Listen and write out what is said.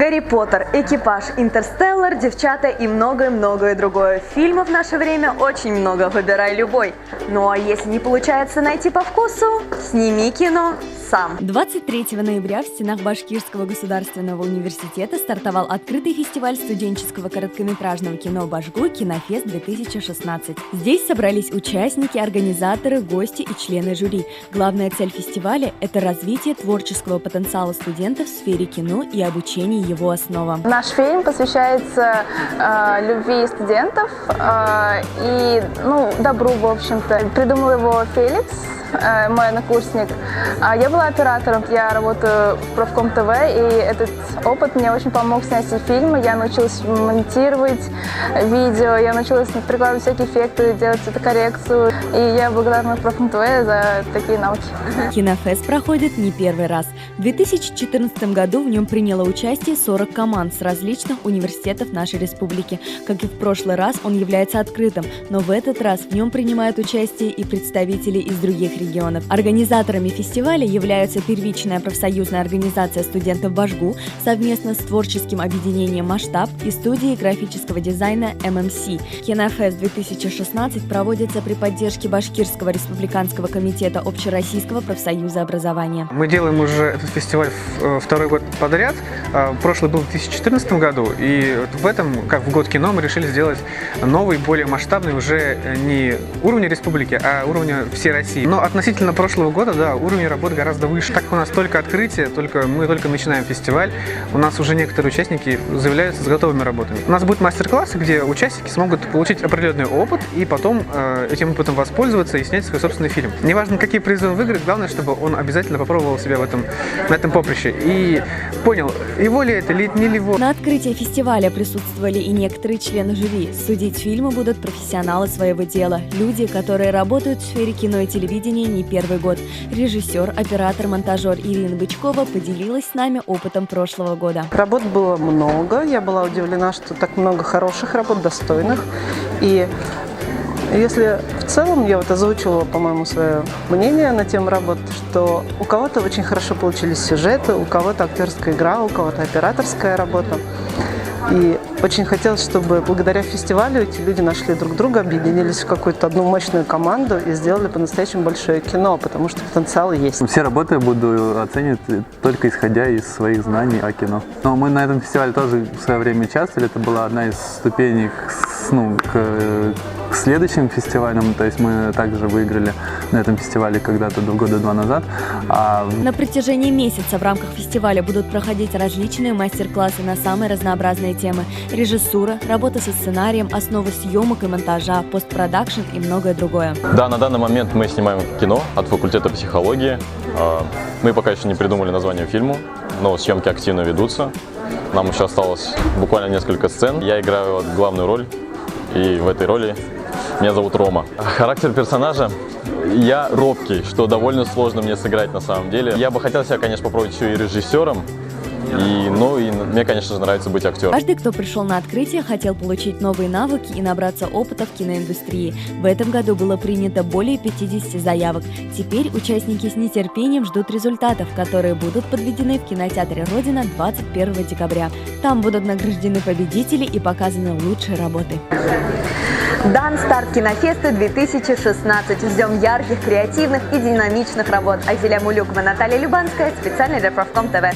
Гарри Поттер, Экипаж, Интерстеллар, Девчата и многое-многое другое. Фильмов в наше время очень много, выбирай любой. Ну а если не получается найти по вкусу, сними кино сам. 23 ноября в стенах Башкирского государственного университета стартовал открытый фестиваль студенческого короткометражного кино «Башгу» «Кинофест-2016». Здесь собрались участники, организаторы, гости и члены жюри. Главная цель фестиваля – это развитие творческого потенциала студентов в сфере кино и обучение его основам. Наш фильм посвящается любви студентов и добру, в общем-то. Придумал его Феликс, мой однокурсник. Я была оператором, я работаю в Профком ТВ, и этот опыт мне очень помог снять фильмы. Я научилась монтировать видео, я научилась прикладывать всякие эффекты, делать цветокоррекцию, и я благодарна Профком ТВ за такие навыки. Кинофест проходит не первый раз. В 2014 году в нем приняло участие 40 команд с различных университетов нашей республики. Как и в прошлый раз, он является открытым, но в этот раз в нем принимают участие и представители из других регионов. Организаторами фестиваля являются первичная профсоюзная организация студентов Башгу совместно с творческим объединением «Масштаб» и студией графического дизайна ММС. Кинофест 2016 проводится при поддержке Башкирского республиканского комитета Общероссийского профсоюза образования. Мы делаем уже этот фестиваль второй год подряд. Прошлый был в 2014 году, и в этом, как в год кино, мы решили сделать новый, более масштабный, уже не уровня республики, а уровня всей России. Но относительно прошлого года, да, уровень работы гораздо выше. Так как у нас только открытие, мы только начинаем фестиваль, у нас уже некоторые участники заявляются с готовыми работами. У нас будут мастер-классы, где участники смогут получить определенный опыт и потом этим опытом воспользоваться и снять свой собственный фильм. Неважно, какие призы он выиграет, главное, чтобы он обязательно попробовал себя на этом поприще и понял, его ли это, или не его. На открытии фестиваля присутствовали и некоторые члены жюри. Судить фильмы будут профессионалы своего дела, люди, которые работают в сфере кино и телевидения не первый год. Режиссер, оператор, монтажер Ирина Бычкова поделилась с нами опытом прошлого года. Работ было много, я была удивлена, что так много хороших работ, достойных. И если в целом, я озвучивала, по-моему, свое мнение на тему работ, что у кого-то очень хорошо получились сюжеты, у кого-то актерская игра, у кого-то операторская работа. И очень хотелось, чтобы благодаря фестивалю эти люди нашли друг друга, объединились в какую-то одну мощную команду и сделали по-настоящему большое кино, потому что потенциал есть. Все работы я буду оценивать только исходя из своих знаний о кино. Но мы на этом фестивале тоже в свое время участвовали. Это была одна из ступеней к следующим фестивалям. То есть мы также выиграли на этом фестивале когда-то 2 года назад. На протяжении месяца в рамках фестиваля будут проходить различные мастер-классы на самые разнообразные темы. Режиссура, работа со сценарием, основы съемок и монтажа, постпродакшн и многое другое. Да, на данный момент мы снимаем кино от факультета психологии. Мы пока еще не придумали название фильму, но съемки активно ведутся. Нам еще осталось буквально несколько сцен. Я играю главную роль, и в этой роли меня зовут Рома. Характер персонажа. Я робкий, что довольно сложно мне сыграть на самом деле. Я бы хотел себя, конечно, попробовать еще и режиссером. И мне, конечно же, нравится быть актером. Каждый, кто пришел на открытие, хотел получить новые навыки и набраться опыта в киноиндустрии. В этом году было принято более 50 заявок. Теперь участники с нетерпением ждут результатов, которые будут подведены в кинотеатре «Родина» 21 декабря. Там будут награждены победители и показаны лучшие работы. Дан старт Кинофеста 2016. Ждем ярких, креативных и динамичных работ. Азиля Мулюкова, Наталья Любанская. Специально для Профком ТВ.